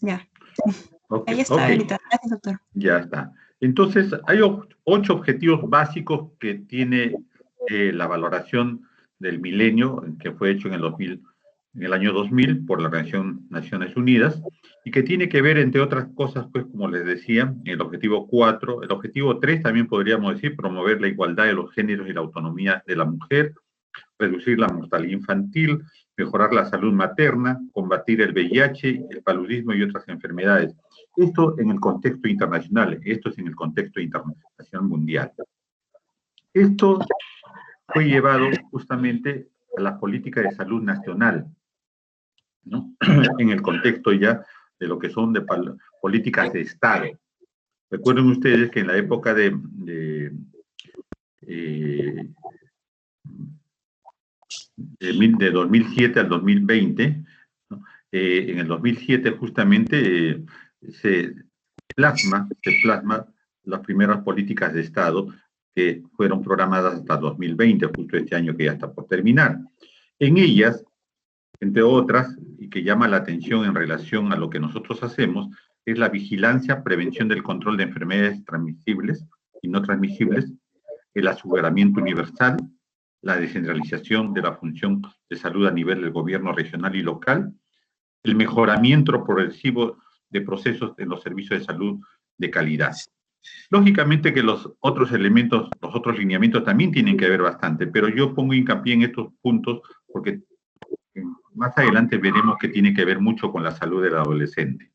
Ya. Ok, Ahí está, Elita. Gracias, doctor. Ya está. Entonces, hay 8 objetivos básicos que tiene la valoración del milenio, que fue hecho en el año 2000 por la Organización Naciones Unidas, y que tiene que ver, entre otras cosas, pues, como les decía, el objetivo 4, el objetivo 3 también podríamos decir, promover la igualdad de los géneros y la autonomía de la mujer, reducir la mortalidad infantil, mejorar la salud materna, combatir el VIH, el paludismo y otras enfermedades. Esto en el contexto internacional, esto es en el contexto internacional mundial. Esto fue llevado justamente a la política de salud nacional, ¿no? En el contexto ya de lo que son de políticas de Estado. Recuerden ustedes que en la época de 2007 al 2020, ¿no? En el 2007 justamente se plasma las primeras políticas de Estado que fueron programadas hasta 2020, justo este año que ya está por terminar. En ellas, entre otras, y que llama la atención en relación a lo que nosotros hacemos, es la vigilancia, prevención del control de enfermedades transmisibles y no transmisibles, el aseguramiento universal, la descentralización de la función de salud a nivel del gobierno regional y local, el mejoramiento progresivo de procesos en los servicios de salud de calidad. Lógicamente que los otros elementos, los otros lineamientos también tienen que ver bastante, pero yo pongo hincapié en estos puntos porque más adelante veremos que tiene que ver mucho con la salud del adolescente.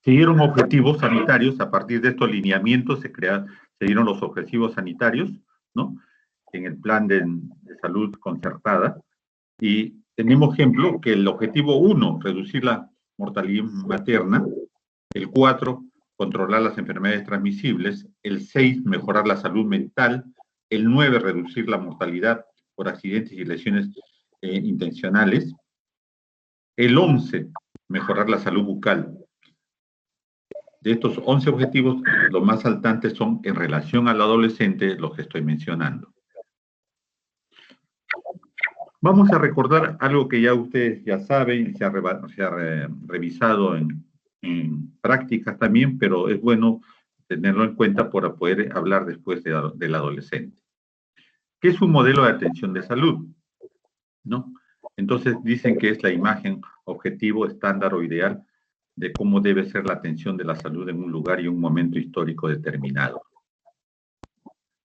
Se dieron objetivos sanitarios, a partir de estos lineamientos se dieron los objetivos sanitarios, ¿no? En el plan de salud concertada, y tenemos ejemplo que el objetivo 1, reducir la mortalidad materna, el 4, controlar las enfermedades transmisibles, el 6, mejorar la salud mental, el 9, reducir la mortalidad por accidentes y lesiones intencionales, el 11, mejorar la salud bucal. De estos 11 objetivos, los más saltantes son en relación al adolescente, los que estoy mencionando. Vamos a recordar algo que ya ustedes ya saben, se ha revisado en prácticas también, pero es bueno tenerlo en cuenta para poder hablar después del adolescente. ¿Qué es un modelo de atención de salud? ¿No? Entonces dicen que es la imagen objetivo, estándar o ideal de cómo debe ser la atención de la salud en un lugar y un momento histórico determinado,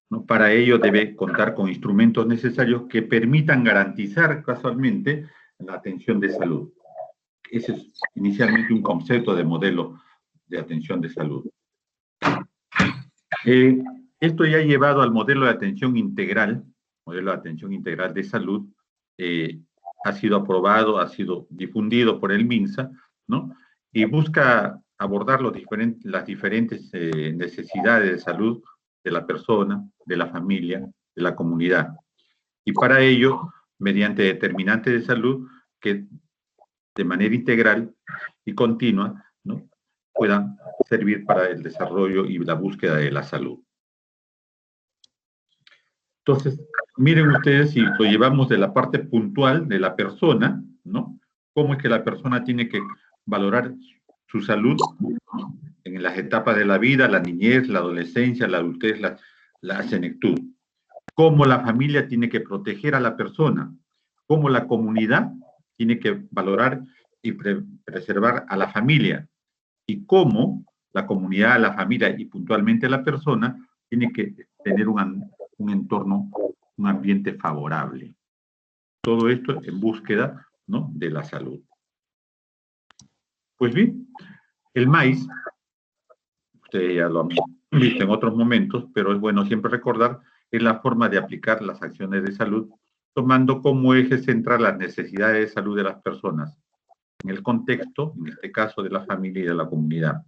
¿no? Para ello debe contar con instrumentos necesarios que permitan garantizar casualmente la atención de salud. Ese es inicialmente un concepto de modelo de atención de salud. Esto ya ha llevado al modelo de atención integral de salud, ha sido aprobado, ha sido difundido por el MINSA, ¿no? Y busca abordar las diferentes necesidades de salud de la persona, de la familia, de la comunidad. Y para ello, mediante determinantes de salud que de manera integral y continua, ¿no?, puedan servir para el desarrollo y la búsqueda de la salud. Entonces, miren ustedes, si lo llevamos de la parte puntual de la persona, ¿no?, cómo es que la persona tiene que valorar su salud en las etapas de la vida, la niñez, la adolescencia, la adultez, la senectud. Cómo la familia tiene que proteger a la persona, cómo la comunidad tiene que valorar y preservar a la familia, y cómo la comunidad, la familia y puntualmente la persona tiene que tener un entorno, un ambiente favorable. Todo esto en búsqueda, ¿no?, de la salud. Pues bien, el MAIS, ustedes ya lo han visto en otros momentos, pero es bueno siempre recordar, es la forma de aplicar las acciones de salud, tomando como eje central las necesidades de salud de las personas, en el contexto, en este caso, de la familia y de la comunidad,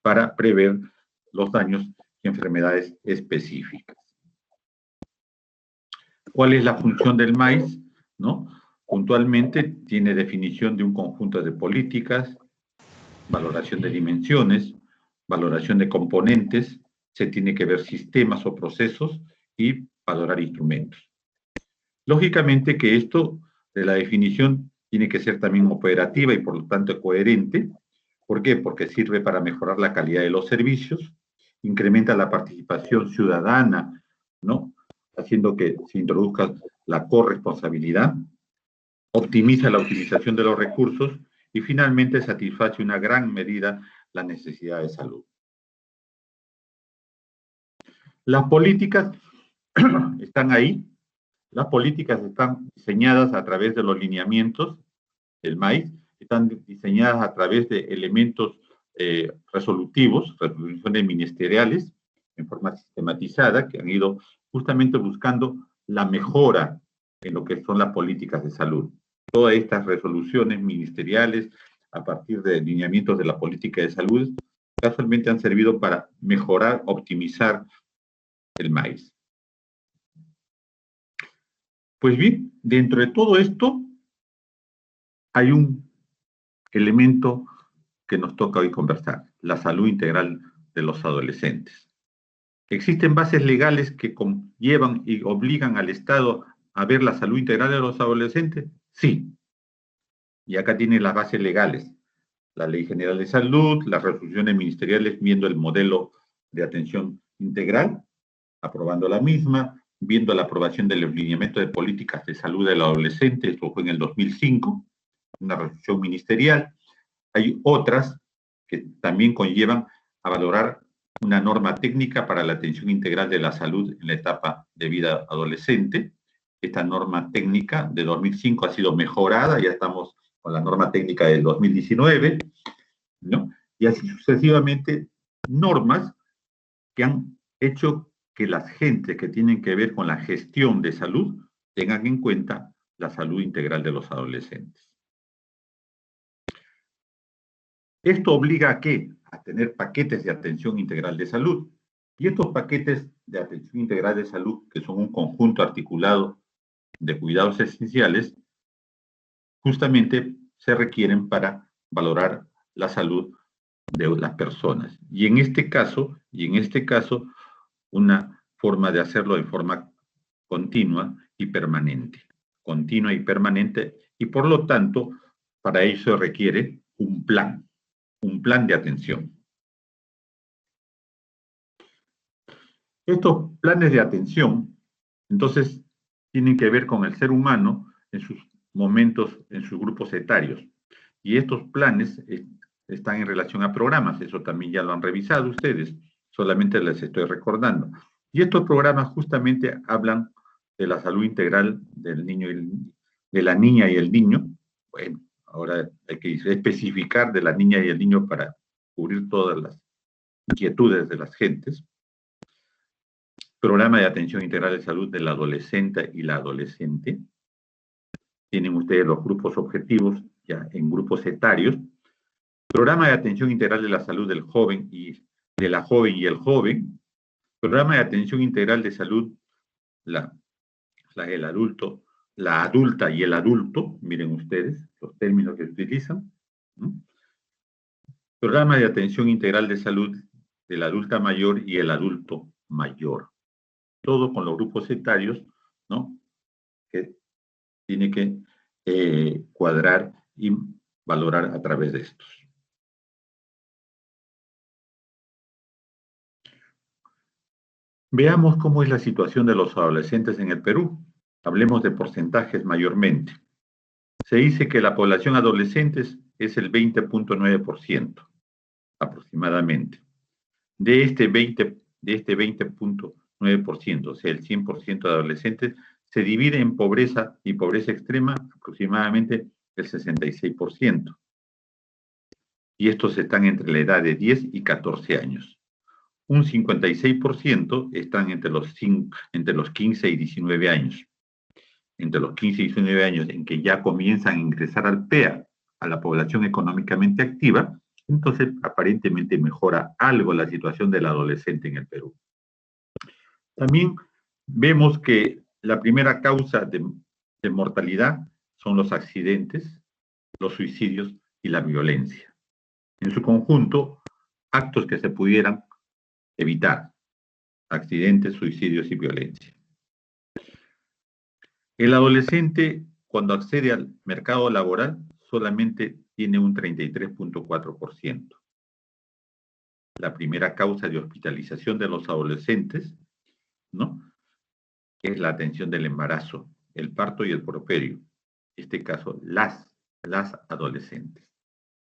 para prever los daños y enfermedades específicas. ¿Cuál es la función del MAIS? ¿No? Puntualmente tiene definición de un conjunto de políticas, valoración de dimensiones, valoración de componentes, se tiene que ver sistemas o procesos y valorar instrumentos. Lógicamente que esto de la definición tiene que ser también operativa y por lo tanto coherente. ¿Por qué? Porque sirve para mejorar la calidad de los servicios, incrementa la participación ciudadana, ¿no? Haciendo que se introduzca la corresponsabilidad, optimiza la utilización de los recursos y finalmente satisface una gran medida la necesidad de salud. Las políticas están ahí, las políticas están diseñadas a través de los lineamientos del MAIS, están diseñadas a través de elementos resolutivos, resoluciones ministeriales, en forma sistematizada, que han ido justamente buscando la mejora en lo que son las políticas de salud. Todas estas resoluciones ministeriales, a partir de lineamientos de la política de salud, casualmente han servido para mejorar, optimizar el MAIS. Pues bien, dentro de todo esto hay un elemento que nos toca hoy conversar, la salud integral de los adolescentes. ¿Existen bases legales que conllevan y obligan al Estado a ver la salud integral de los adolescentes? Sí. Y acá tiene las bases legales. La Ley General de Salud, las resoluciones ministeriales viendo el modelo de atención integral, aprobando la misma, viendo la aprobación del lineamiento de políticas de salud del adolescente, esto fue en el 2005, una resolución ministerial. Hay otras que también conllevan a valorar una norma técnica para la atención integral de la salud en la etapa de vida adolescente. Esta norma técnica de 2005 ha sido mejorada, ya estamos con la norma técnica del 2019, ¿no? Y así sucesivamente normas que han hecho que las gentes que tienen que ver con la gestión de salud tengan en cuenta la salud integral de los adolescentes. Esto obliga a ¿qué? A tener paquetes de atención integral de salud. Y estos paquetes de atención integral de salud, que son un conjunto articulado de cuidados esenciales, justamente se requieren para valorar la salud de las personas. Y en este caso, una forma de hacerlo de forma continua y permanente. Continua y permanente, y por lo tanto, para eso se requiere un plan de atención. Estos planes de atención, entonces, tienen que ver con el ser humano en sus momentos, en sus grupos etarios. Y estos planes están en relación a programas, eso también ya lo han revisado ustedes, solamente les estoy recordando. Y estos programas justamente hablan de la salud integral del niño de la niña y el niño. Bueno, ahora hay que especificar de la niña y el niño para cubrir todas las inquietudes de las gentes. Programa de atención integral de salud del adolescente y la adolescente. Tienen ustedes los grupos objetivos ya en grupos etarios. Programa de atención integral de la salud del joven y de la joven y el joven. Programa de atención integral de salud el adulto, la adulta y el adulto. Miren ustedes los términos que se utilizan. Programa de atención integral de salud de la adulta mayor y el adulto mayor. Todo con los grupos etarios, ¿no? Que tiene que cuadrar y valorar a través de estos. Veamos cómo es la situación de los adolescentes en el Perú. Hablemos de porcentajes mayormente. Se dice que la población adolescente es el 20.9% aproximadamente. De este 20.9%, o sea, el 100% de adolescentes, se divide en pobreza y pobreza extrema aproximadamente el 66%. Y estos están entre la edad de 10 y 14 años. Un 56% están entre los 15 y 19 años. Entre los 15 y 19 años en que ya comienzan a ingresar al PEA, a la población económicamente activa, entonces aparentemente mejora algo la situación del adolescente en el Perú. También vemos que la primera causa de mortalidad son los accidentes, los suicidios y la violencia. En su conjunto, actos que se pudieran evitar: accidentes, suicidios y violencia. El adolescente, cuando accede al mercado laboral, solamente tiene un 33.4%. La primera causa de hospitalización de los adolescentes, ¿no?, es la atención del embarazo, el parto y el puerperio. En este caso, las adolescentes.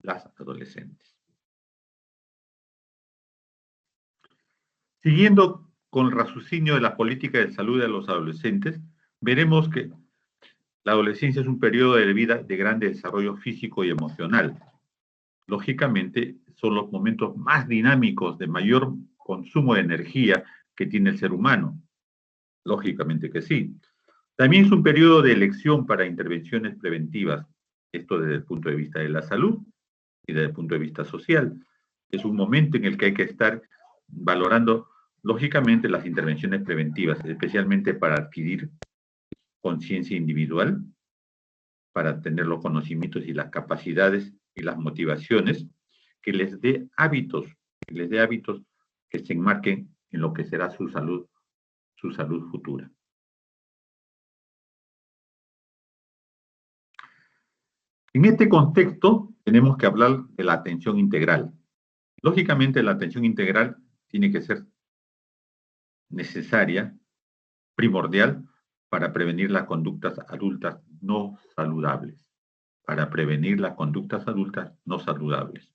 Las adolescentes. Siguiendo con el raciocinio de la política de salud de los adolescentes, veremos que la adolescencia es un periodo de vida de gran desarrollo físico y emocional. Lógicamente, son los momentos más dinámicos de mayor consumo de energía que tiene el ser humano. Lógicamente que sí. También es un periodo de elección para intervenciones preventivas, esto desde el punto de vista de la salud y desde el punto de vista social. Es un momento en el que hay que estar valorando, lógicamente, las intervenciones preventivas, especialmente para adquirir conciencia individual, para tener los conocimientos y las capacidades y las motivaciones que les dé hábitos, que se enmarquen en lo que será su salud futura. En este contexto, tenemos que hablar de la atención integral. Lógicamente, la atención integral tiene que ser necesaria, primordial, para prevenir las conductas adultas no saludables. Para prevenir las conductas adultas no saludables.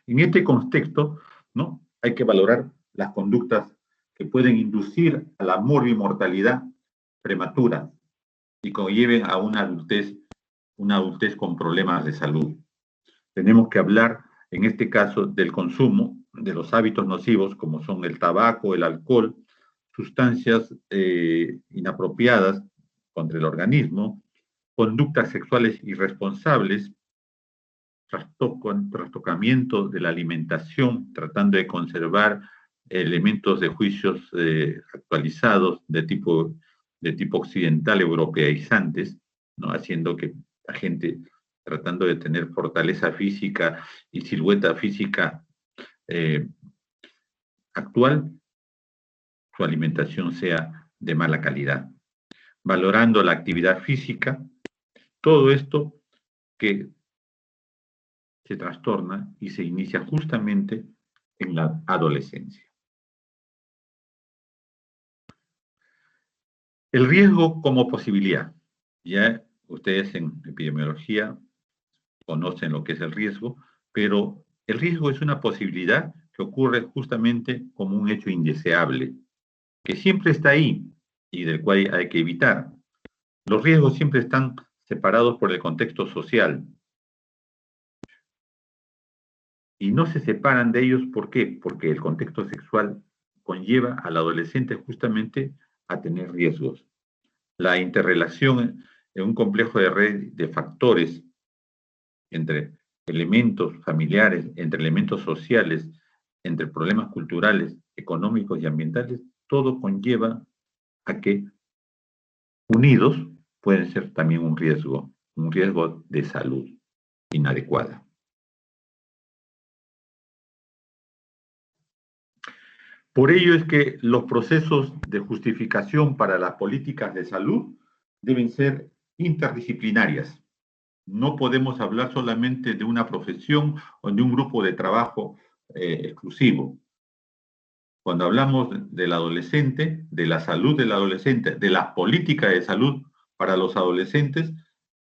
En este contexto, ¿no?, hay que valorar las conductas que pueden inducir a la morbimortalidad prematura y conlleven a una adultez con problemas de salud. Tenemos que hablar, en este caso, del consumo de los hábitos nocivos, como son el tabaco, el alcohol, sustancias inapropiadas contra el organismo, conductas sexuales irresponsables, trastocamiento de la alimentación, tratando de conservar elementos de juicios actualizados de tipo occidental, europeizantes, ¿no?, haciendo que la gente, tratando de tener fortaleza física y silueta física actual, su alimentación sea de mala calidad. Valorando la actividad física, todo esto que se trastorna y se inicia justamente en la adolescencia. El riesgo como posibilidad. Ya ustedes en epidemiología conocen lo que es el riesgo, pero el riesgo es una posibilidad que ocurre justamente como un hecho indeseable, que siempre está ahí y del cual hay que evitar. Los riesgos siempre están separados por el contexto social, y no se separan de ellos. ¿Por qué? Porque el contexto sexual conlleva al adolescente justamente a tener riesgos. La interrelación en un complejo de red de factores entre elementos familiares, entre elementos sociales, entre problemas culturales, económicos y ambientales, todo conlleva a que unidos pueden ser también un riesgo de salud inadecuada. Por ello es que los procesos de justificación para las políticas de salud deben ser interdisciplinarias. No podemos hablar solamente de una profesión o de un grupo de trabajo exclusivo. Cuando hablamos del adolescente, de la salud del adolescente, de las políticas de salud para los adolescentes,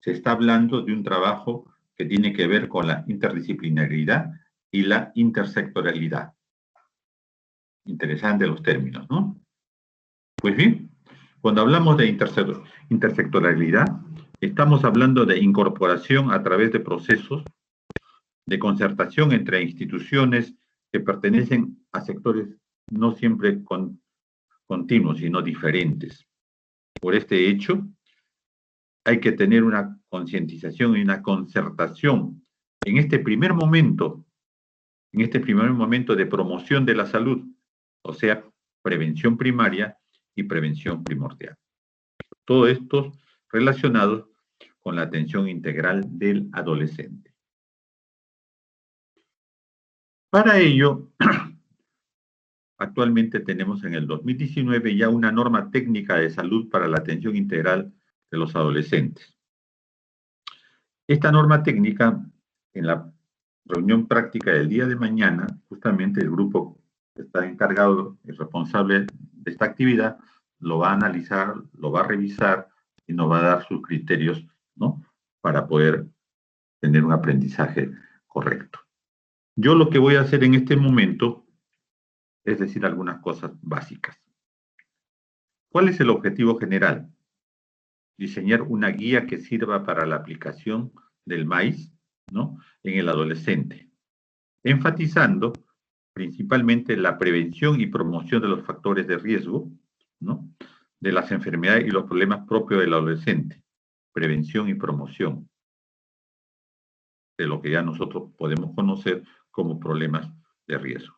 se está hablando de un trabajo que tiene que ver con la interdisciplinaridad y la intersectorialidad. Interesantes los términos, ¿no? Pues bien, cuando hablamos de intersectorialidad, estamos hablando de incorporación a través de procesos de concertación entre instituciones que pertenecen a sectores no siempre continuos, sino diferentes. Por este hecho, hay que tener una concientización y una concertación en este primer momento de promoción de la salud, o sea, prevención primaria y prevención primordial. Todo esto relacionado con la atención integral del adolescente. Para ello, actualmente tenemos en el 2019 ya una norma técnica de salud para la atención integral de los adolescentes. Esta norma técnica, en la reunión práctica del día de mañana, justamente el grupo que está encargado y responsable de esta actividad lo va a analizar, lo va a revisar y nos va a dar sus criterios, ¿no?, para poder tener un aprendizaje correcto. Yo lo que voy a hacer en este momento es decir algunas cosas básicas. ¿Cuál es el objetivo general? Diseñar una guía que sirva para la aplicación del MAIS, ¿no?, en el adolescente, enfatizando principalmente la prevención y promoción de los factores de riesgo, ¿no?, de las enfermedades y los problemas propios del adolescente. Prevención y promoción de lo que ya nosotros podemos conocer como problemas de riesgo.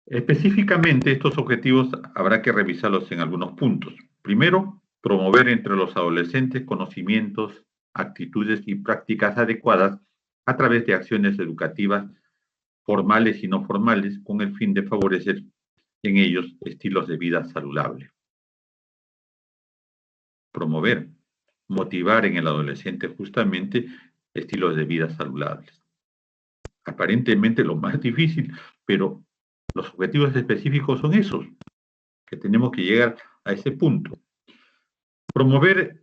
Específicamente, estos objetivos habrá que revisarlos en algunos puntos. Primero, promover entre los adolescentes conocimientos, actitudes y prácticas adecuadas a través de acciones educativas formales y no formales, con el fin de favorecer en ellos estilos de vida saludables. Promover, motivar en el adolescente justamente estilos de vida saludables. Aparentemente lo más difícil, pero los objetivos específicos son esos, que tenemos que llegar a ese punto. Promover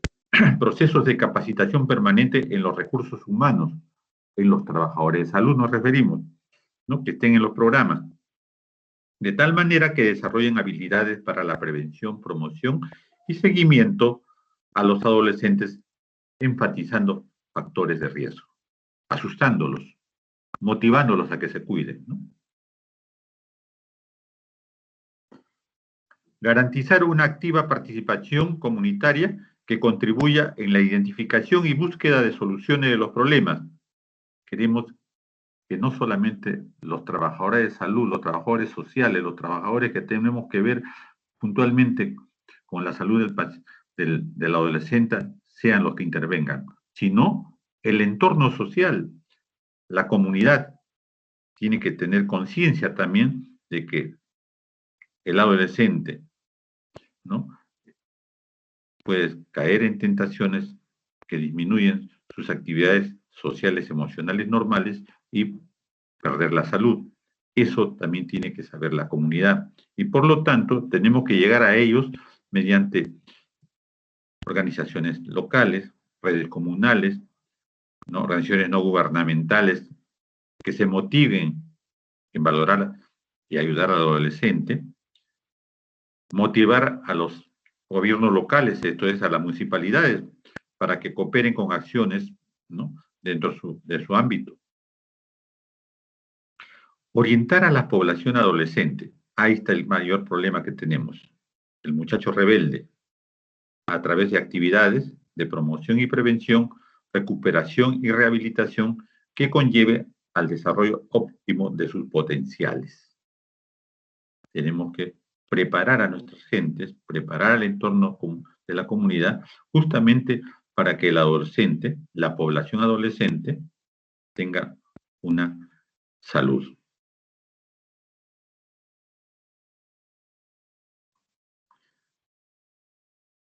procesos de capacitación permanente en los recursos humanos, en los trabajadores de salud nos referimos, ¿no?, que estén en los programas, de tal manera que desarrollen habilidades para la prevención, promoción y seguimiento a los adolescentes, enfatizando factores de riesgo, asustándolos, motivándolos a que se cuiden, ¿no? Garantizar una activa participación comunitaria que contribuya en la identificación y búsqueda de soluciones de los problemas. Queremos que no solamente los trabajadores de salud, los trabajadores sociales, los trabajadores que tenemos que ver puntualmente con la salud del adolescente sean los que intervengan, sino el entorno social, la comunidad tiene que tener conciencia también de que el adolescente, ¿no?, puede caer en tentaciones que disminuyen sus actividades sociales, emocionales normales y perder la salud. Eso también tiene que saber la comunidad. Y por lo tanto, tenemos que llegar a ellos mediante organizaciones locales, redes comunales, ¿no?, organizaciones no gubernamentales que se motiven en valorar y ayudar al adolescente, motivar a los gobiernos locales, esto es, a las municipalidades, para que cooperen con acciones, ¿no?, dentro de su ámbito. Orientar a la población adolescente. Ahí está el mayor problema que tenemos. El muchacho rebelde, a través de actividades de promoción y prevención, recuperación y rehabilitación que conlleve al desarrollo óptimo de sus potenciales. Tenemos que preparar a nuestras gentes, preparar al entorno de la comunidad, justamente para que el adolescente, la población adolescente, tenga una salud.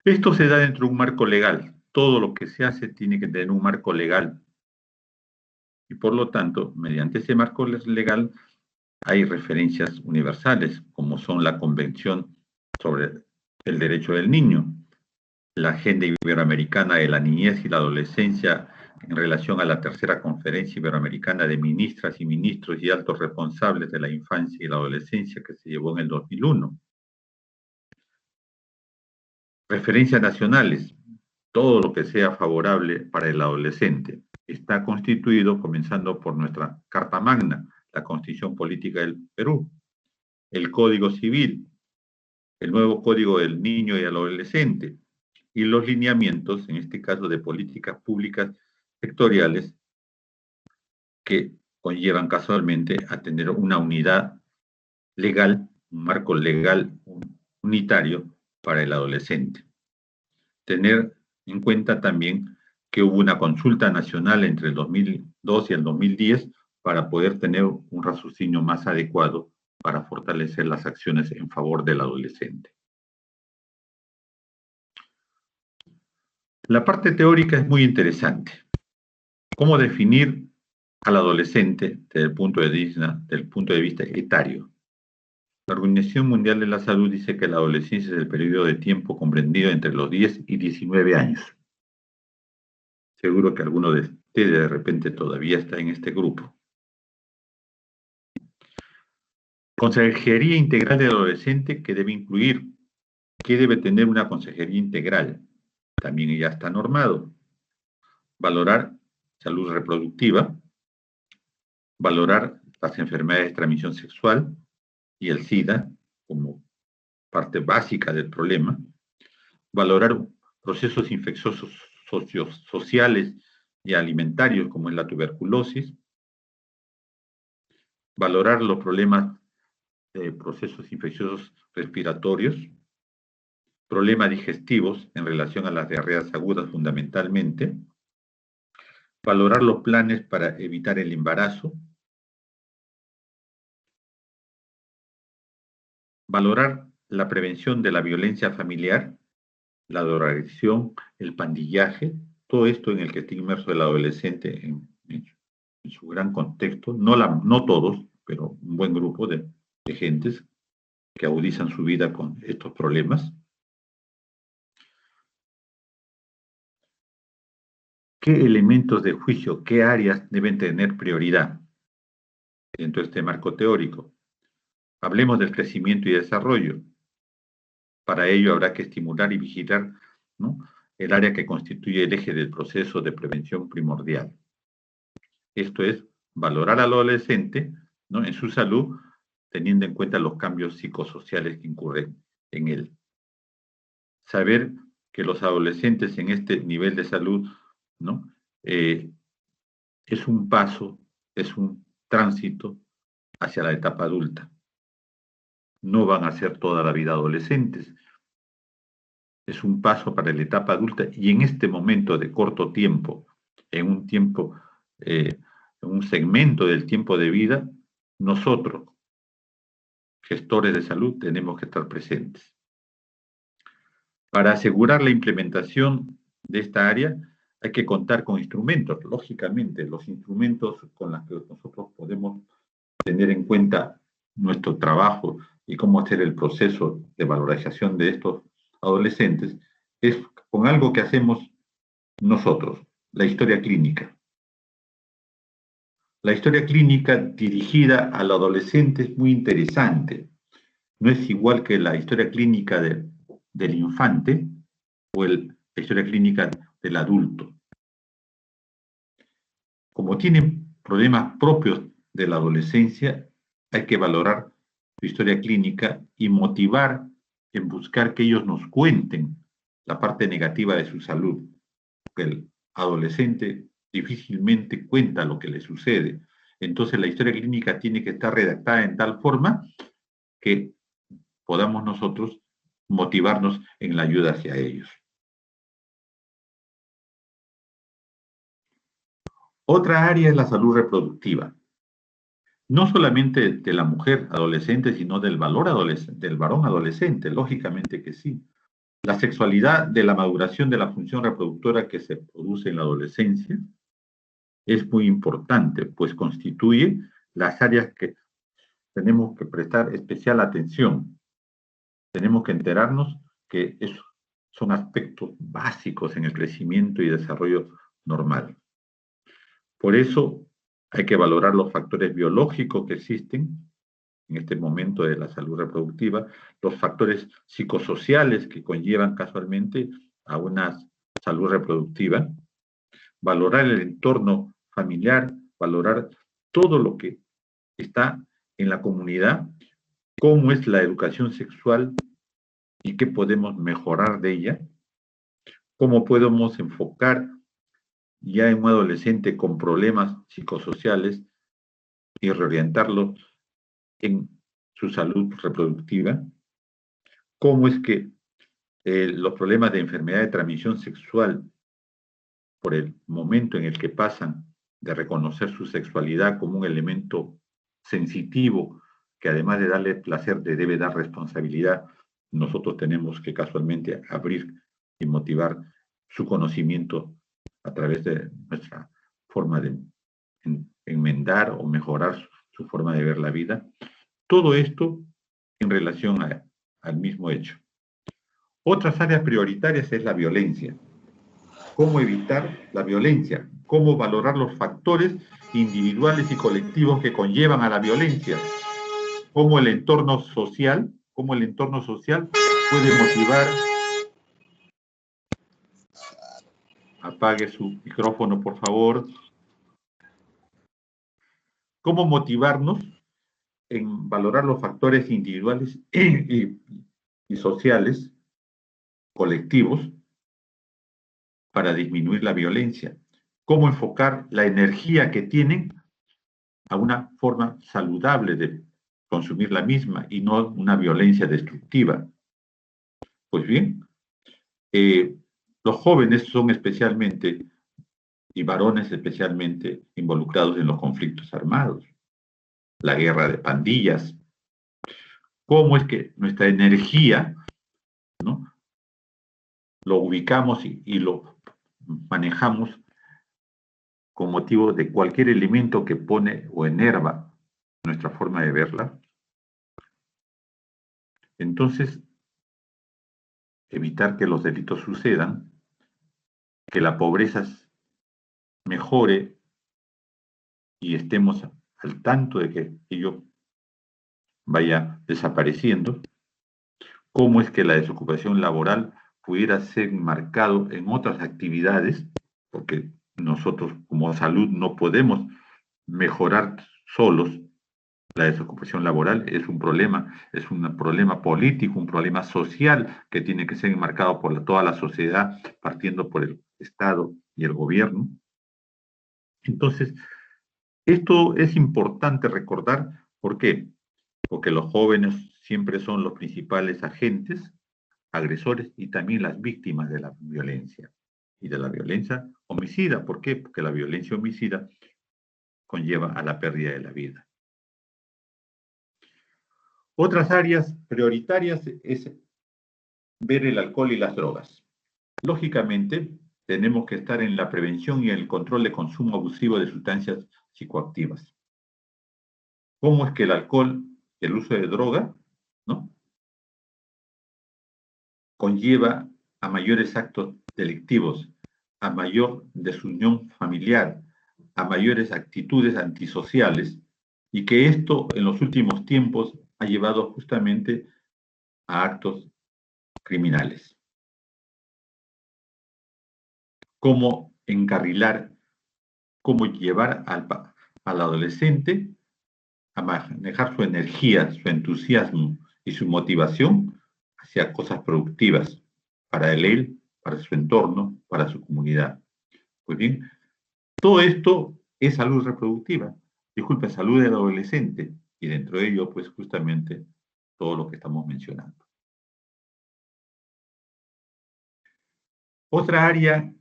Esto se da dentro de un marco legal. Todo lo que se hace tiene que tener un marco legal. Y por lo tanto, mediante ese marco legal hay referencias universales, como son la Convención sobre el Derecho del Niño, la Agenda Iberoamericana de la Niñez y la Adolescencia en relación a la tercera Conferencia Iberoamericana de Ministras y Ministros y Altos Responsables de la Infancia y la Adolescencia que se llevó en el 2001. Referencias nacionales, todo lo que sea favorable para el adolescente. Está constituido comenzando por nuestra Carta Magna, la Constitución Política del Perú, el Código Civil, el nuevo Código del Niño y del Adolescente, y los lineamientos, en este caso de políticas públicas sectoriales, que conllevan casualmente a tener una unidad legal, un marco legal unitario para el adolescente. Tener en cuenta también que hubo una consulta nacional entre el 2002 y el 2010 para poder tener un raciocinio más adecuado para fortalecer las acciones en favor del adolescente. La parte teórica es muy interesante. ¿Cómo definir al adolescente desde el punto de vista etario? La Organización Mundial de la Salud dice que la adolescencia es el periodo de tiempo comprendido entre los 10 y 19 años. Seguro que alguno de ustedes de repente todavía está en este grupo. Consejería integral del adolescente que debe incluir, ¿qué debe tener una consejería integral? También ya está normado. Valorar salud reproductiva, valorar las enfermedades de transmisión sexual y el SIDA como parte básica del problema, valorar procesos infecciosos sociales y alimentarios como es la tuberculosis, valorar los problemas de procesos infecciosos respiratorios, problemas digestivos en relación a las diarreas agudas fundamentalmente, valorar los planes para evitar el embarazo, valorar la prevención de la violencia familiar, la drogadicción, el pandillaje, todo esto en el que está inmerso el adolescente en su gran contexto, no todos, pero un buen grupo de gentes que agudizan su vida con estos problemas. ¿Qué elementos de juicio, qué áreas deben tener prioridad dentro de este marco teórico? Hablemos del crecimiento y desarrollo. Para ello habrá que estimular y vigilar, ¿no?, el área que constituye el eje del proceso de prevención primordial. Esto es, valorar al adolescente, ¿no?, en su salud, teniendo en cuenta los cambios psicosociales que incurren en él. Saber que los adolescentes en este nivel de salud, ¿no?, es un paso, es un tránsito hacia la etapa adulta. No van a ser toda la vida adolescentes. Es un paso para la etapa adulta y en este momento de corto tiempo, en un segmento del tiempo de vida, nosotros, gestores de salud, tenemos que estar presentes. Para asegurar la implementación de esta área, hay que contar con instrumentos, lógicamente, los instrumentos con los que nosotros podemos tener en cuenta nuestro trabajo y cómo hacer el proceso de valorización de estos adolescentes, es con algo que hacemos nosotros, la historia clínica. La historia clínica dirigida al adolescente es muy interesante. No es igual que la historia clínica del infante o la historia clínica del adulto. Como tienen problemas propios de la adolescencia, hay que valorar su historia clínica y motivar en buscar que ellos nos cuenten la parte negativa de su salud. Porque el adolescente difícilmente cuenta lo que le sucede. Entonces la historia clínica tiene que estar redactada en tal forma que podamos nosotros motivarnos en la ayuda hacia ellos. Otra área es la salud reproductiva. No solamente de la mujer adolescente, sino del varón adolescente, lógicamente que sí. La sexualidad de la maduración de la función reproductora que se produce en la adolescencia es muy importante, pues constituye las áreas que tenemos que prestar especial atención. Tenemos que enterarnos que son aspectos básicos en el crecimiento y desarrollo normal. Por eso hay que valorar los factores biológicos que existen en este momento de la salud reproductiva, los factores psicosociales que conllevan casualmente a una salud reproductiva, valorar el entorno familiar, valorar todo lo que está en la comunidad, cómo es la educación sexual y qué podemos mejorar de ella, cómo podemos enfocar ya en un adolescente con problemas psicosociales y reorientarlo en su salud reproductiva, cómo es que los problemas de enfermedad de transmisión sexual, por el momento en el que pasan de reconocer su sexualidad como un elemento sensitivo, que además de darle placer, le debe dar responsabilidad, nosotros tenemos que casualmente abrir y motivar su conocimiento a través de nuestra forma de enmendar o mejorar su forma de ver la vida. Todo esto en relación al mismo hecho. Otras áreas prioritarias es la violencia. ¿Cómo evitar la violencia? ¿Cómo valorar los factores individuales y colectivos que conllevan a la violencia? ¿Cómo el entorno social puede motivar? Apague su micrófono, por favor. ¿Cómo motivarnos en valorar los factores individuales y sociales, colectivos, para disminuir la violencia? ¿Cómo enfocar la energía que tienen a una forma saludable de consumir la misma y no una violencia destructiva? Pues bien, los jóvenes son especialmente, y varones especialmente, involucrados en los conflictos armados, la guerra de pandillas. ¿Cómo es que nuestra energía, ¿no?, lo ubicamos y lo manejamos con motivo de cualquier elemento que pone o enerva nuestra forma de verla? Entonces, evitar que los delitos sucedan, que la pobreza mejore y estemos al tanto de que ello vaya desapareciendo. ¿Cómo es que la desocupación laboral pudiera ser marcado en otras actividades? Porque nosotros como salud no podemos mejorar solos la desocupación laboral. Es un problema político, un problema social que tiene que ser enmarcado por toda la sociedad, partiendo por el Estado y el gobierno. Entonces, esto es importante recordar. ¿Por qué? Porque los jóvenes siempre son los principales agentes, agresores y también las víctimas de la violencia. Y de la violencia homicida. ¿Por qué? Porque la violencia homicida conlleva a la pérdida de la vida. Otras áreas prioritarias es ver el alcohol y las drogas. Lógicamente, tenemos que estar en la prevención y el control de consumo abusivo de sustancias psicoactivas. ¿Cómo es que el alcohol, el uso de droga, ¿no?, conlleva a mayores actos delictivos, a mayor desunión familiar, a mayores actitudes antisociales, y que esto en los últimos tiempos ha llevado justamente a actos criminales? Cómo encarrilar, cómo llevar al adolescente a manejar su energía, su entusiasmo y su motivación hacia cosas productivas para él, para su entorno, para su comunidad. Pues bien, todo esto es salud reproductiva, disculpe, salud del adolescente, y dentro de ello, pues justamente todo lo que estamos mencionando. Otra área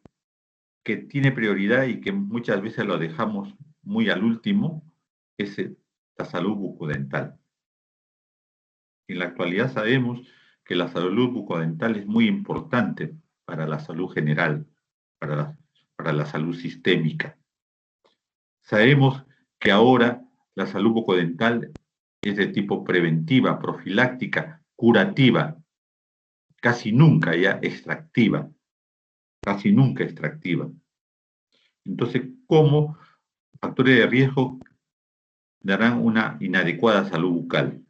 que tiene prioridad y que muchas veces lo dejamos muy al último es la salud bucodental. En la actualidad sabemos que la salud bucodental es muy importante para la salud general, para la salud sistémica. Sabemos que ahora la salud bucodental es de tipo preventiva, profiláctica, curativa, casi nunca ya extractiva, casi nunca extractiva. Entonces, ¿cómo factores de riesgo darán una inadecuada salud bucal?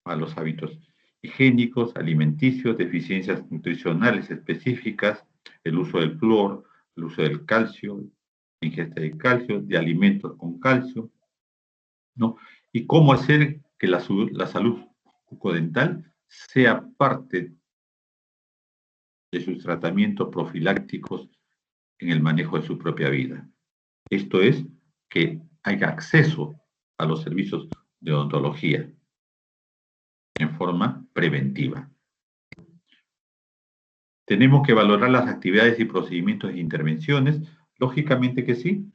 A los hábitos higiénicos, alimenticios, deficiencias nutricionales específicas, el uso del flúor, el uso del calcio, ingesta de calcio, de alimentos con calcio, ¿no? Y cómo hacer que la salud bucodental sea parte de sus tratamientos profilácticos en el manejo de su propia vida. Esto es, que haya acceso a los servicios de odontología en forma preventiva. ¿Tenemos que valorar las actividades y procedimientos de intervenciones? Lógicamente que sí.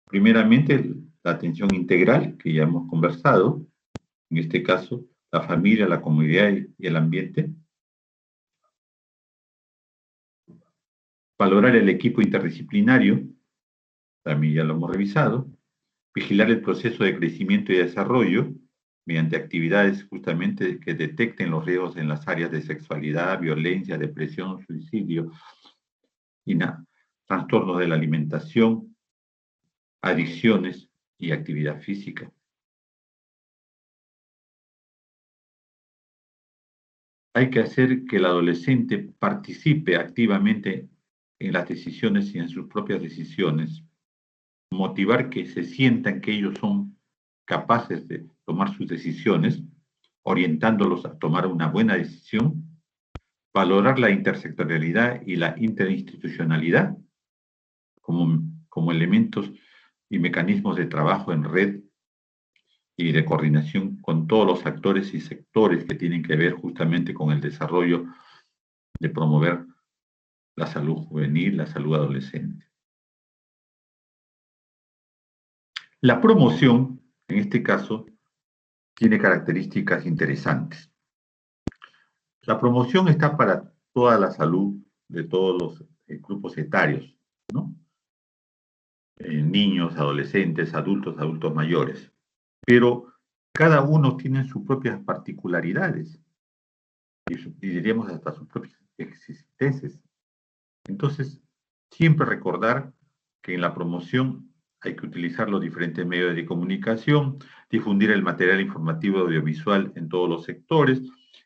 Primeramente, la atención integral, que ya hemos conversado, en este caso, la familia, la comunidad y el ambiente. Valorar el equipo interdisciplinario, también ya lo hemos revisado. Vigilar el proceso de crecimiento y desarrollo mediante actividades justamente que detecten los riesgos en las áreas de sexualidad, violencia, depresión, suicidio, y trastornos de la alimentación, adicciones y actividad física. Hay que hacer que el adolescente participe activamente en las decisiones y en sus propias decisiones, motivar que se sientan que ellos son capaces de tomar sus decisiones, orientándolos a tomar una buena decisión, valorar la intersectorialidad y la interinstitucionalidad como elementos y mecanismos de trabajo en red y de coordinación con todos los actores y sectores que tienen que ver justamente con el desarrollo de promover la salud juvenil, la salud adolescente. La promoción, en este caso, tiene características interesantes. La promoción está para toda la salud de todos los grupos etarios, ¿no? Niños, adolescentes, adultos mayores. Pero cada uno tiene sus propias particularidades y diríamos hasta sus propias existencias. Entonces, siempre recordar que en la promoción hay que utilizar los diferentes medios de comunicación, difundir el material informativo audiovisual en todos los sectores,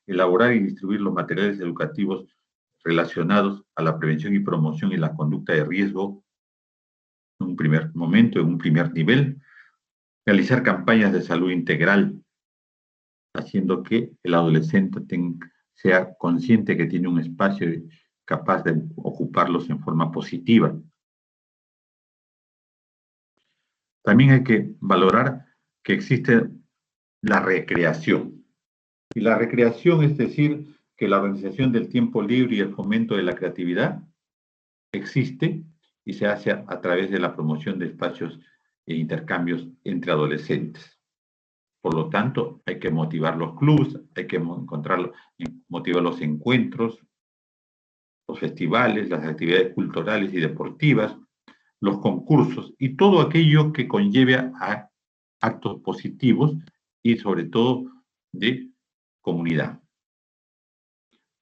elaborar y distribuir los materiales educativos relacionados a la prevención y promoción y la conducta de riesgo en un primer momento, en un primer nivel, realizar campañas de salud integral, haciendo que el adolescente sea consciente que tiene un espacio capaz de ocuparlos en forma positiva. También hay que valorar que existe la recreación. Y la recreación es decir, que la organización del tiempo libre y el fomento de la creatividad existe y se hace a través de la promoción de espacios e intercambios entre adolescentes. Por lo tanto, hay que motivar los clubs, hay que motivar los encuentros, los festivales, las actividades culturales y deportivas, los concursos y todo aquello que conlleve a actos positivos y sobre todo de comunidad.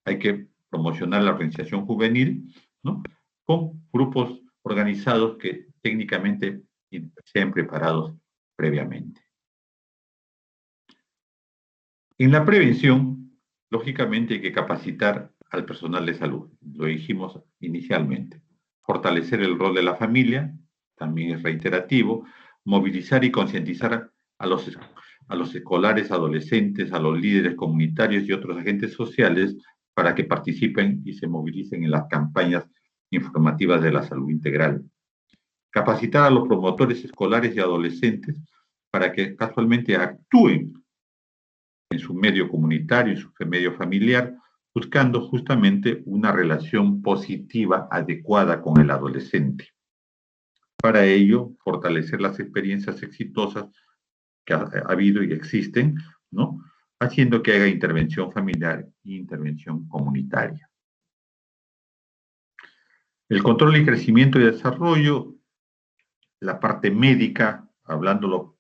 Hay que promocionar la organización juvenil, ¿no?, con grupos organizados que técnicamente sean preparados previamente. En la prevención, lógicamente hay que capacitar al personal de salud, lo dijimos inicialmente. Fortalecer el rol de la familia, también es reiterativo, movilizar y concientizar a los escolares, adolescentes, a los líderes comunitarios y otros agentes sociales para que participen y se movilicen en las campañas informativas de la salud integral. Capacitar a los promotores escolares y adolescentes para que casualmente actúen en su medio comunitario, en su medio familiar, buscando justamente una relación positiva, adecuada con el adolescente. Para ello, fortalecer las experiencias exitosas que ha habido y existen, ¿no?, haciendo que haga intervención familiar e intervención comunitaria. El control y crecimiento y desarrollo, la parte médica, hablándolo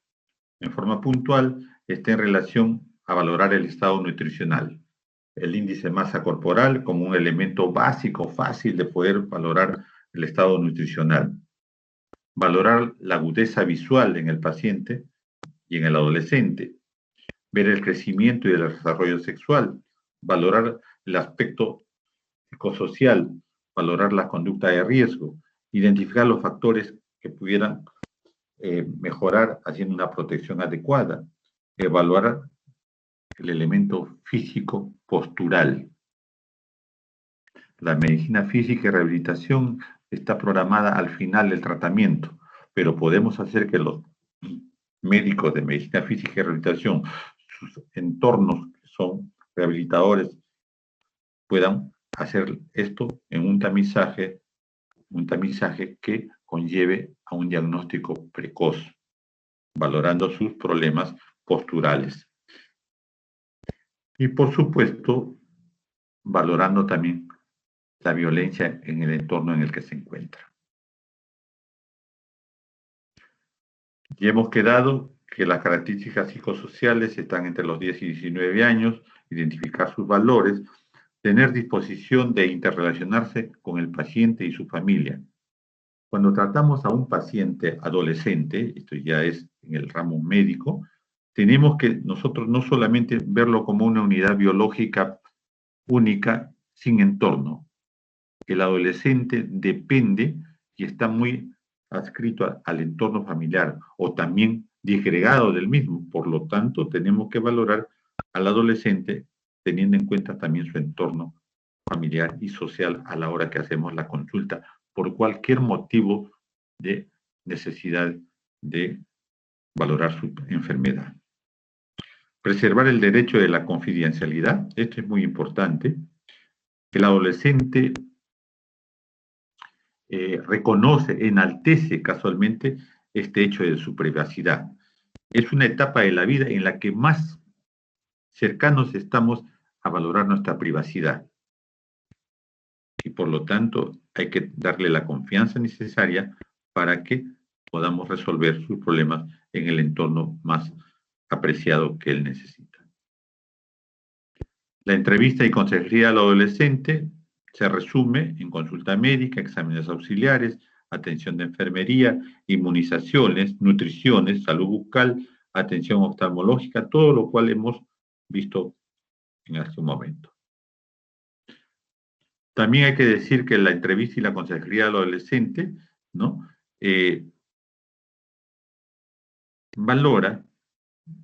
en forma puntual, está en relación a valorar el estado nutricional, el índice de masa corporal como un elemento básico, fácil de poder valorar el estado nutricional. Valorar la agudeza visual en el paciente y en el adolescente. Ver el crecimiento y el desarrollo sexual. Valorar el aspecto psicosocial. Valorar la conducta de riesgo. Identificar los factores que pudieran mejorar haciendo una protección adecuada. Evaluar el elemento físico postural. La medicina física y rehabilitación está programada al final del tratamiento, pero podemos hacer que los médicos de medicina física y rehabilitación, sus entornos que son rehabilitadores, puedan hacer esto en un tamizaje que conlleve a un diagnóstico precoz, valorando sus problemas posturales. Y por supuesto, valorando también la violencia en el entorno en el que se encuentra. Y hemos quedado que las características psicosociales están entre los 10 y 19 años, identificar sus valores, tener disposición de interrelacionarse con el paciente y su familia. Cuando tratamos a un paciente adolescente, esto ya es en el ramo médico, tenemos que nosotros no solamente verlo como una unidad biológica única sin entorno. El adolescente depende y está muy adscrito al entorno familiar o también disgregado del mismo. Por lo tanto, tenemos que valorar al adolescente teniendo en cuenta también su entorno familiar y social a la hora que hacemos la consulta por cualquier motivo de necesidad de valorar su enfermedad. Preservar el derecho de la confidencialidad, esto es muy importante. El adolescente reconoce, enaltece casualmente este hecho de su privacidad. Es una etapa de la vida en la que más cercanos estamos a valorar nuestra privacidad. Y por lo tanto hay que darle la confianza necesaria para que podamos resolver sus problemas en el entorno más apreciado que él necesita. La entrevista y consejería al adolescente se resume en consulta médica, exámenes auxiliares, atención de enfermería, inmunizaciones, nutriciones, salud bucal, atención oftalmológica, todo lo cual hemos visto en este momento. También hay que decir que la entrevista y la consejería al adolescente, ¿no? Valora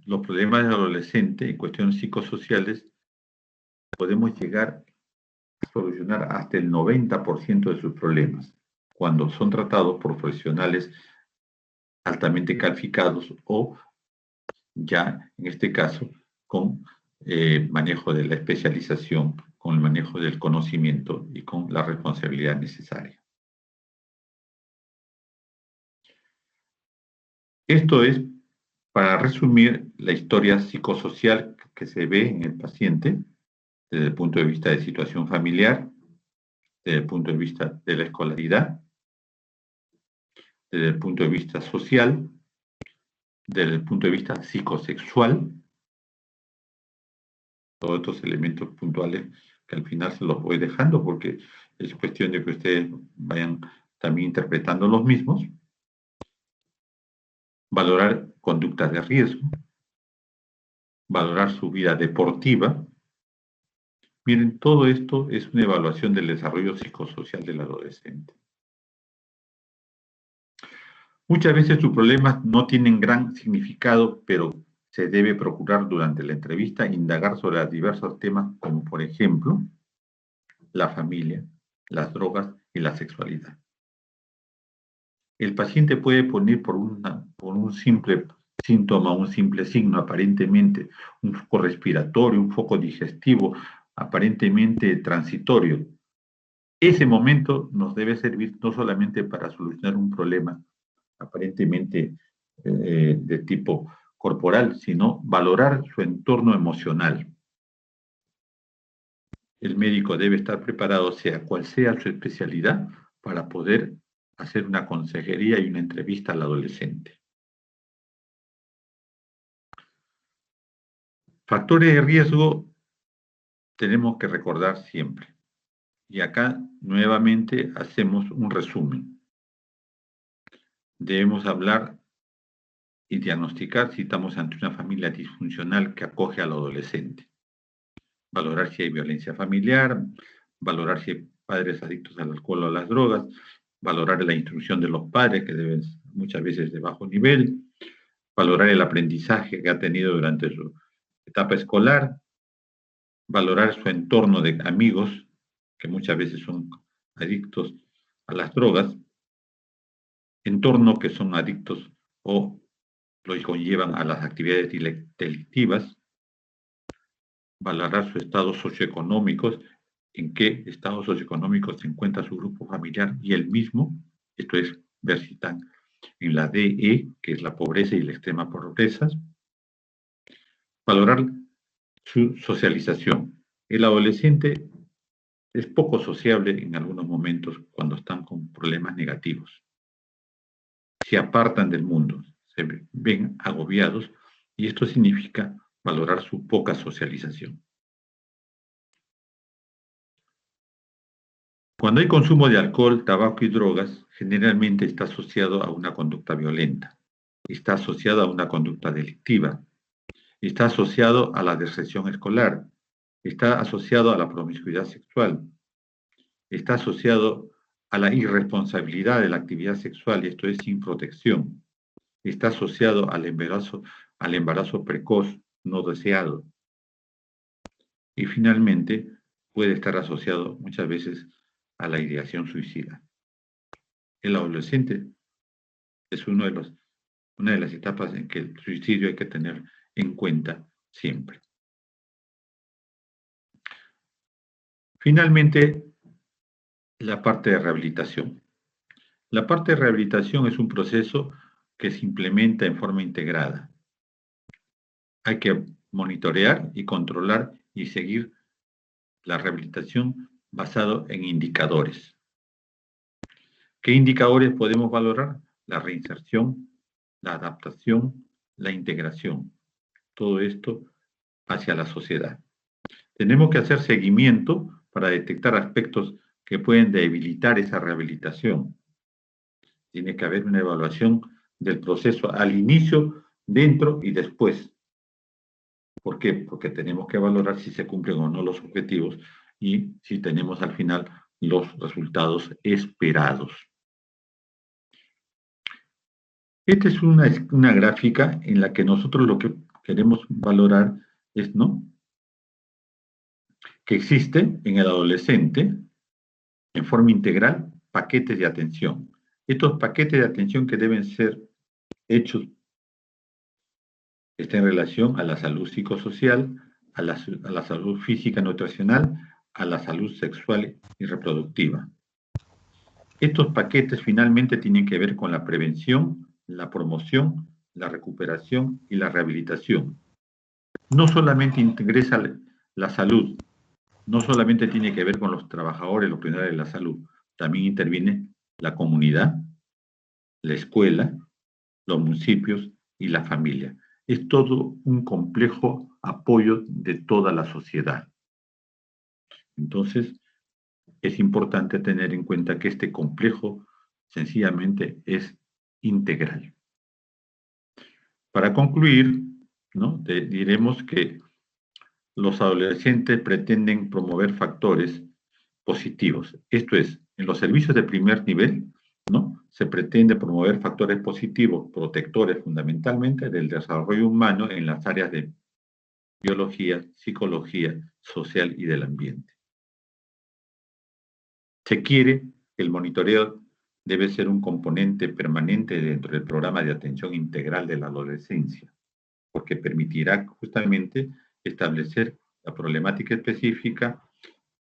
los problemas del adolescente en cuestiones psicosociales. Podemos llegar a solucionar hasta el 90% de sus problemas cuando son tratados por profesionales altamente calificados o ya en este caso con manejo de la especialización, con el manejo del conocimiento y con la responsabilidad necesaria. Esto es para resumir la historia psicosocial que se ve en el paciente desde el punto de vista de situación familiar, desde el punto de vista de la escolaridad, desde el punto de vista social, desde el punto de vista psicosexual, todos estos elementos puntuales que al final se los voy dejando porque es cuestión de que ustedes vayan también interpretando los mismos. Valorar conductas de riesgo, valorar su vida deportiva. Miren, todo esto es una evaluación del desarrollo psicosocial del adolescente. Muchas veces sus problemas no tienen gran significado, pero se debe procurar durante la entrevista indagar sobre diversos temas como, por ejemplo, la familia, las drogas y la sexualidad. El paciente puede poner por un simple síntoma, un simple signo, aparentemente un foco respiratorio, un foco digestivo, aparentemente transitorio. Ese momento nos debe servir no solamente para solucionar un problema aparentemente de tipo corporal, sino valorar su entorno emocional. El médico debe estar preparado, sea cual sea su especialidad, para poder hacer una consejería y una entrevista al adolescente. Factores de riesgo tenemos que recordar siempre. Y acá nuevamente hacemos un resumen. Debemos hablar y diagnosticar si estamos ante una familia disfuncional que acoge al adolescente. Valorar si hay violencia familiar, valorar si hay padres adictos al alcohol o a las drogas, valorar la instrucción de los padres, que deben muchas veces de bajo nivel, valorar el aprendizaje que ha tenido durante su etapa escolar, valorar su entorno de amigos, que muchas veces son adictos a las drogas, entorno que son adictos o los conllevan a las actividades delictivas, valorar su estado socioeconómico, en qué estado socioeconómico se encuentra su grupo familiar y el mismo, esto es ver si están en la DE, que es la pobreza y la extrema pobreza, valorar su socialización. El adolescente es poco sociable en algunos momentos cuando están con problemas negativos. Se apartan del mundo, se ven agobiados y esto significa valorar su poca socialización. Cuando hay consumo de alcohol, tabaco y drogas, generalmente está asociado a una conducta violenta, está asociado a una conducta delictiva, está asociado a la deserción escolar, está asociado a la promiscuidad sexual, está asociado a la irresponsabilidad de la actividad sexual, y esto es sin protección, está asociado al embarazo precoz no deseado, y finalmente puede estar asociado muchas veces a la ideación suicida. El adolescente es una de las etapas en que el suicidio hay que tener en cuenta siempre. Finalmente, la parte de rehabilitación. La parte de rehabilitación es un proceso que se implementa en forma integrada. Hay que monitorear y controlar y seguir la rehabilitación basado en indicadores. ¿Qué indicadores podemos valorar? La reinserción, la adaptación, la integración. Todo esto hacia la sociedad. Tenemos que hacer seguimiento para detectar aspectos que pueden debilitar esa rehabilitación. Tiene que haber una evaluación del proceso al inicio, dentro y después. ¿Por qué? Porque tenemos que valorar si se cumplen o no los objetivos y si tenemos al final los resultados esperados. Esta es una gráfica en la que nosotros lo que queremos valorar es, ¿no?, que existe en el adolescente, en forma integral, paquetes de atención. Estos paquetes de atención que deben ser hechos están en relación a la salud psicosocial, a la salud física nutricional, a la salud sexual y reproductiva. Estos paquetes finalmente tienen que ver con la prevención, la promoción, la recuperación y la rehabilitación. No solamente ingresa la salud, no solamente tiene que ver con los trabajadores, los profesionales de la salud, también interviene la comunidad, la escuela, los municipios y la familia. Es todo un complejo apoyo de toda la sociedad. Entonces, es importante tener en cuenta que este complejo sencillamente es integral. Para concluir, ¿no?, diremos que los adolescentes pretenden promover factores positivos. Esto es, en los servicios de primer nivel, ¿no?, se pretende promover factores positivos, protectores fundamentalmente del desarrollo humano en las áreas de biología, psicología, social y del ambiente. Se quiere que el monitoreo debe ser un componente permanente dentro del programa de atención integral de la adolescencia, porque permitirá justamente establecer la problemática específica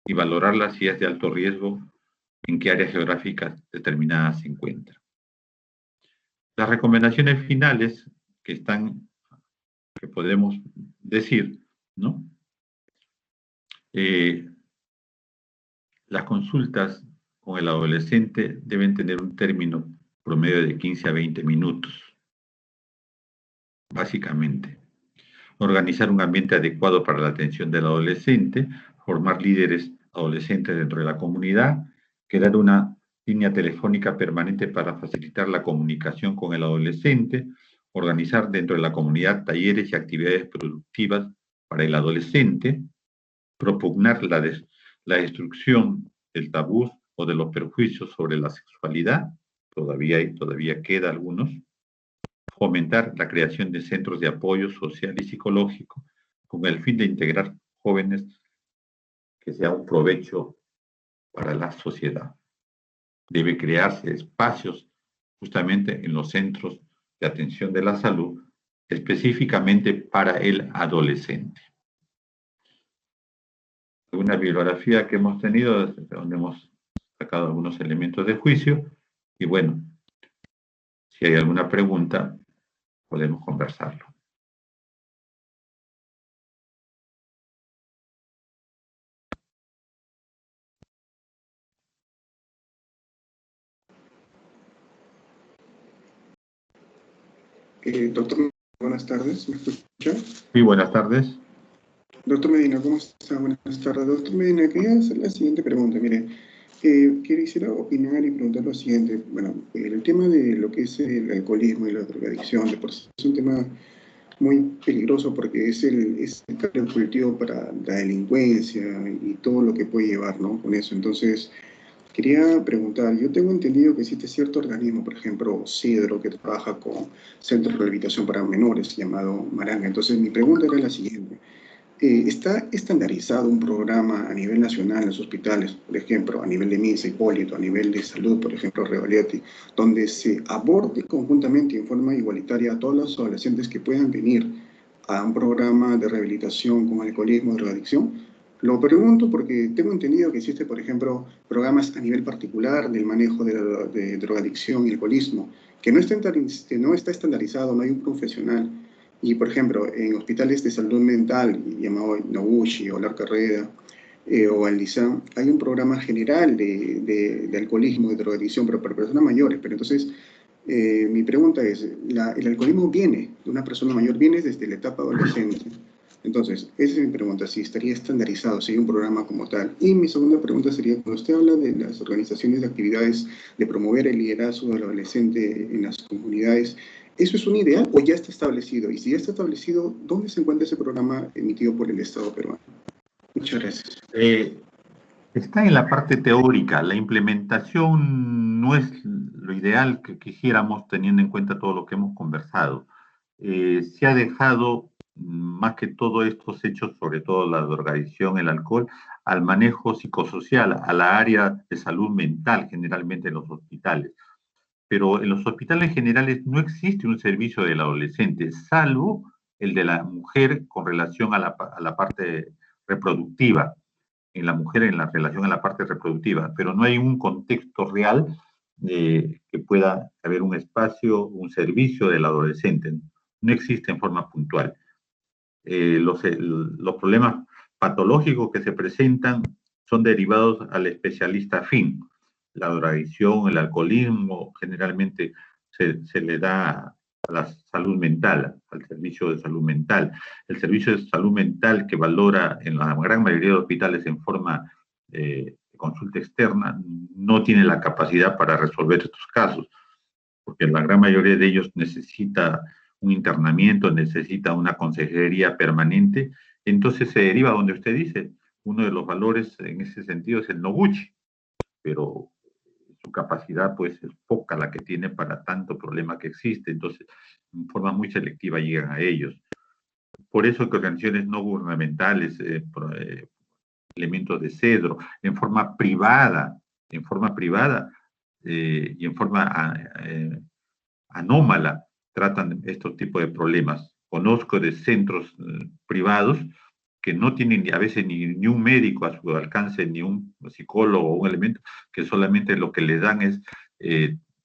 y valorarla si es de alto riesgo, en qué áreas geográficas determinadas se encuentra. Las recomendaciones finales que podemos decir, ¿no? Las consultas con el adolescente deben tener un término promedio de 15 a 20 minutos, básicamente. Organizar un ambiente adecuado para la atención del adolescente, formar líderes adolescentes dentro de la comunidad, crear una línea telefónica permanente para facilitar la comunicación con el adolescente, organizar dentro de la comunidad talleres y actividades productivas para el adolescente, propugnar la destrucción del tabú o de los perjuicios sobre la sexualidad, todavía queda algunos, fomentar la creación de centros de apoyo social y psicológico con el fin de integrar jóvenes que sea un provecho para la sociedad. Debe crearse espacios justamente en los centros de atención de la salud, específicamente para el adolescente. Una bibliografía que hemos tenido, donde hemos sacado algunos elementos de juicio, y bueno, si hay alguna pregunta, podemos conversarlo. Doctor, buenas tardes, ¿me escucha? Sí, buenas tardes. Doctor Medina, ¿cómo está? Buenas tardes. Doctor Medina, quería hacer la siguiente pregunta. Mire, quisiera opinar y preguntar lo siguiente. Bueno, el tema de lo que es el alcoholismo y la drogadicción, de por sí es un tema muy peligroso porque es el caldo de cultivo para la delincuencia y todo lo que puede llevar, ¿no? Con eso. Entonces, quería preguntar, yo tengo entendido que existe cierto organismo, por ejemplo, CEDRO, que trabaja con Centro de Rehabilitación para Menores, llamado Maranga. Entonces, mi pregunta era la siguiente. ¿Está estandarizado un programa a nivel nacional en los hospitales, por ejemplo, a nivel de MINSA, Hipólito, a nivel de salud, por ejemplo, Revaliotti, donde se aborde conjuntamente y en forma igualitaria a todos los adolescentes que puedan venir a un programa de rehabilitación con alcoholismo y drogadicción? Lo pregunto porque tengo entendido que existe, por ejemplo, programas a nivel particular del manejo de drogadicción y alcoholismo, que no está estandarizado, no hay un profesional. Y, por ejemplo, en hospitales de salud mental, llamado Noguchi o La Carrera, o el LISAM, hay un programa general de alcoholismo, de drogadicción, pero para personas mayores. Pero entonces, mi pregunta es, ¿el alcoholismo viene de una persona mayor, viene desde la etapa adolescente? Entonces, esa es mi pregunta, si estaría estandarizado, si hay un programa como tal. Y mi segunda pregunta sería, cuando usted habla de las organizaciones de actividades de promover el liderazgo del adolescente en las comunidades, ¿eso es un ideal o ya está establecido? Y si ya está establecido, ¿dónde se encuentra ese programa emitido por el Estado peruano? Muchas gracias. Está en la parte teórica. La implementación no es lo ideal que quisiéramos teniendo en cuenta todo lo que hemos conversado. Se ha dejado más que todo estos hechos, sobre todo la drogadicción, el alcohol, al manejo psicosocial, a la área de salud mental, generalmente en los hospitales. Pero en los hospitales generales no existe un servicio del adolescente, salvo el de la mujer con relación a la parte reproductiva, en la mujer en la relación a la parte reproductiva, pero no hay un contexto real que pueda haber un espacio, un servicio del adolescente. No existe en forma puntual. Los problemas patológicos que se presentan son derivados al especialista afín. La drogadicción, el alcoholismo, generalmente se le da a la salud mental, al servicio de salud mental. El servicio de salud mental que valora en la gran mayoría de hospitales en forma de consulta externa no tiene la capacidad para resolver estos casos, porque la gran mayoría de ellos necesita un internamiento, necesita una consejería permanente, entonces se deriva donde usted dice, uno de los valores en ese sentido es el Noguchi, pero su capacidad pues es poca la que tiene para tanto problema que existe, entonces en forma muy selectiva llegan a ellos. Por eso que organizaciones no gubernamentales, elementos de cedro, en forma privada y en forma anómala tratan estos tipos de problemas. Conozco de centros privados que no tienen a veces ni un médico a su alcance, ni un psicólogo o un elemento, que solamente lo que le dan es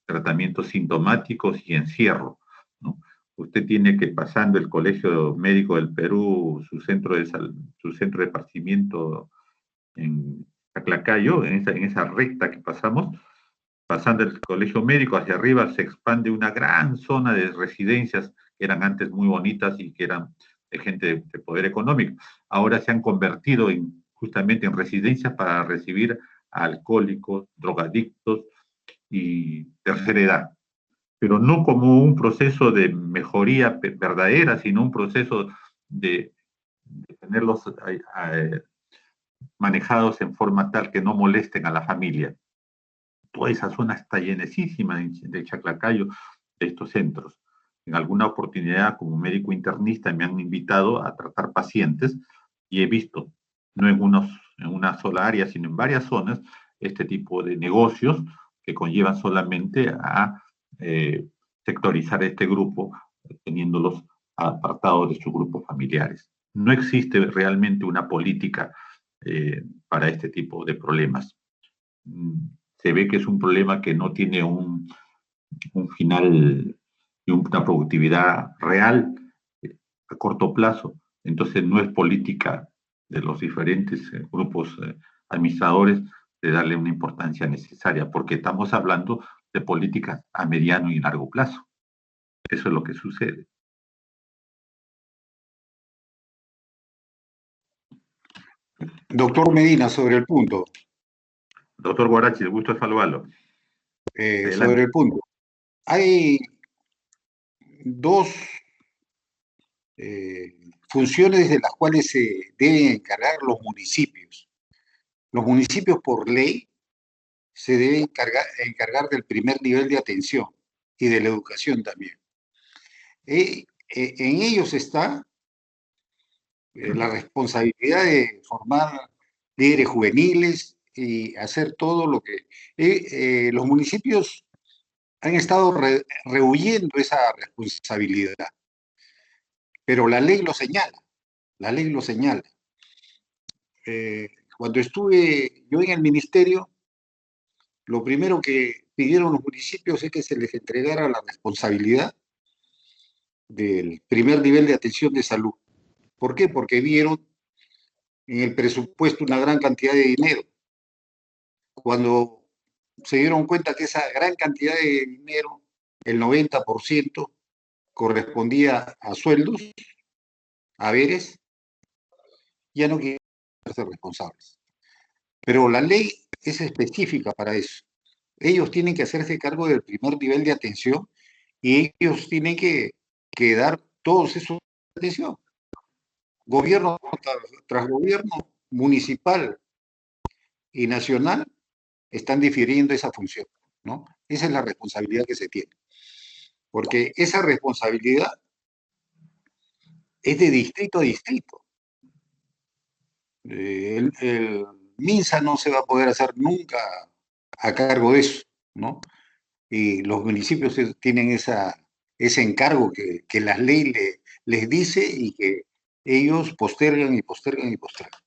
tratamientos sintomáticos y encierro, ¿no? Usted tiene que, pasando el Colegio Médico del Perú, su centro de esparcimiento en Taclacayo, en esa recta que pasamos, pasando el colegio médico hacia arriba, se expande una gran zona de residencias que eran antes muy bonitas y que eran de gente de poder económico. Ahora se han convertido justamente en residencias para recibir a alcohólicos, drogadictos y tercera edad, pero no como un proceso de mejoría verdadera, sino un proceso de tenerlos manejados en forma tal que no molesten a la familia. Toda esa zona está llenísima de Chaclacayo, de estos centros. En alguna oportunidad, como médico internista, me han invitado a tratar pacientes y he visto, no en una sola área, sino en varias zonas, este tipo de negocios que conllevan solamente a sectorizar este grupo, teniéndolos apartados de sus grupos familiares. No existe realmente una política para este tipo de problemas. Se ve que es un problema que no tiene un final y una productividad real a corto plazo. Entonces no es política de los diferentes grupos administradores de darle una importancia necesaria, porque estamos hablando de políticas a mediano y largo plazo. Eso es lo que sucede. Doctor Medina, sobre el punto. Doctor Guarachi, el gusto es saludarlo. Sobre el punto. Hay dos funciones de las cuales se deben encargar los municipios. Los municipios por ley se deben encargar del primer nivel de atención y de la educación también. En ellos está la responsabilidad de formar líderes juveniles y hacer todo lo que... los municipios han estado rehuyendo esa responsabilidad, pero la ley lo señala, la ley lo señala. Cuando estuve yo en el ministerio, lo primero que pidieron los municipios es que se les entregara la responsabilidad del primer nivel de atención de salud. ¿Por qué? Porque vieron en el presupuesto una gran cantidad de dinero. Cuando se dieron cuenta que esa gran cantidad de dinero, el 90%, correspondía a sueldos, a haberes, ya no quieren ser responsables. Pero la ley es específica para eso. Ellos tienen que hacerse cargo del primer nivel de atención y ellos tienen que dar todos esos de atención. Gobierno tras gobierno, municipal y nacional, están difiriendo esa función, ¿no? Esa es la responsabilidad que se tiene. Porque esa responsabilidad es de distrito a distrito. El MINSA no se va a poder hacer nunca a cargo de eso, ¿no? Y los municipios tienen ese encargo que la ley les dice y que ellos postergan y postergan y postergan.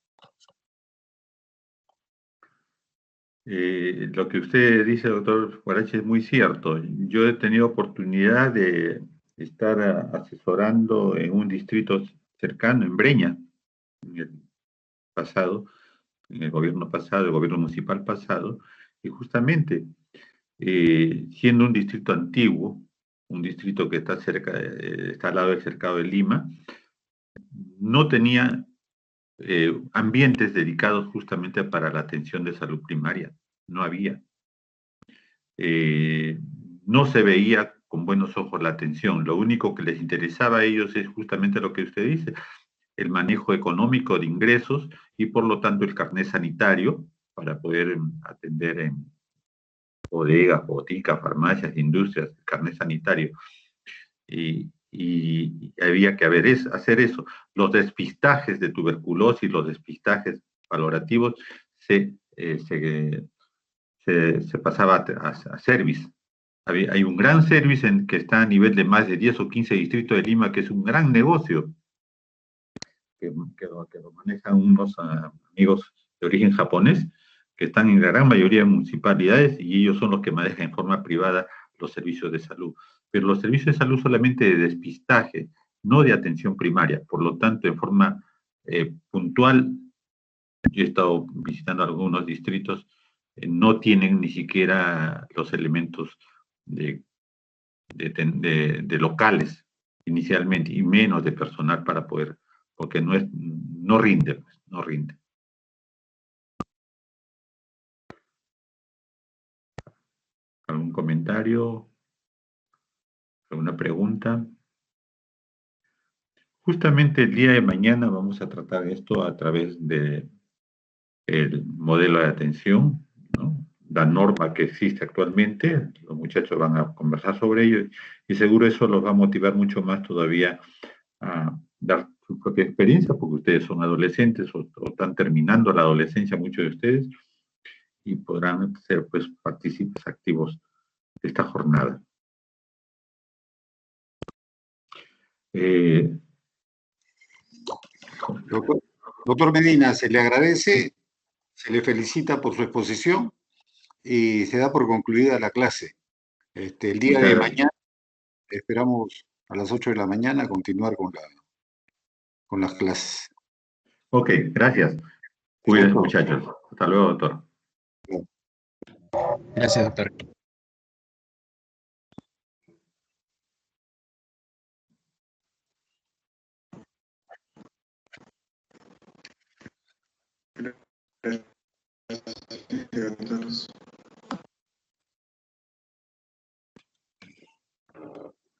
Lo que usted dice, doctor Guarachi, es muy cierto. Yo he tenido oportunidad de estar asesorando en un distrito cercano, en Breña, en el pasado, en el gobierno pasado, el gobierno municipal pasado, y justamente siendo un distrito antiguo, un distrito que está cerca, está al lado del cercado de Lima, no tenía ambientes dedicados justamente para la atención de salud primaria. No había. No se veía con buenos ojos la atención. Lo único que les interesaba a ellos es justamente lo que usted dice, el manejo económico de ingresos y por lo tanto el carnet sanitario para poder atender en bodegas, boticas, farmacias, industrias, el carnet sanitario. Y había que hacer eso. Los despistajes de tuberculosis, los despistajes valorativos se pasaba a service. Hay un gran service que está a nivel de más de 10 o 15 distritos de Lima, que es un gran negocio, que lo manejan unos amigos de origen japonés, que están en la gran mayoría de municipalidades y ellos son los que manejan en forma privada los servicios de salud. Pero los servicios de salud solamente de despistaje, no de atención primaria. Por lo tanto, en forma puntual, yo he estado visitando algunos distritos, no tienen ni siquiera los elementos de locales inicialmente, y menos de personal para poder, porque no rinde, pues, no rinde. ¿Algún comentario? ¿Alguna pregunta? Justamente el día de mañana vamos a tratar esto a través de el modelo de atención, ¿no? La norma que existe actualmente, los muchachos van a conversar sobre ello y seguro eso los va a motivar mucho más todavía a dar su propia experiencia, porque ustedes son adolescentes o están terminando la adolescencia, muchos de ustedes, y podrán ser pues partícipes activos de esta jornada. Doctor Medina, se le agradece, se le felicita por su exposición y se da por concluida la clase. El día de mañana esperamos a las 8 de la mañana continuar con las clases. Ok, gracias. Cuídense, muchachos. Hasta luego, doctor. Gracias, doctor. Gracias a todos.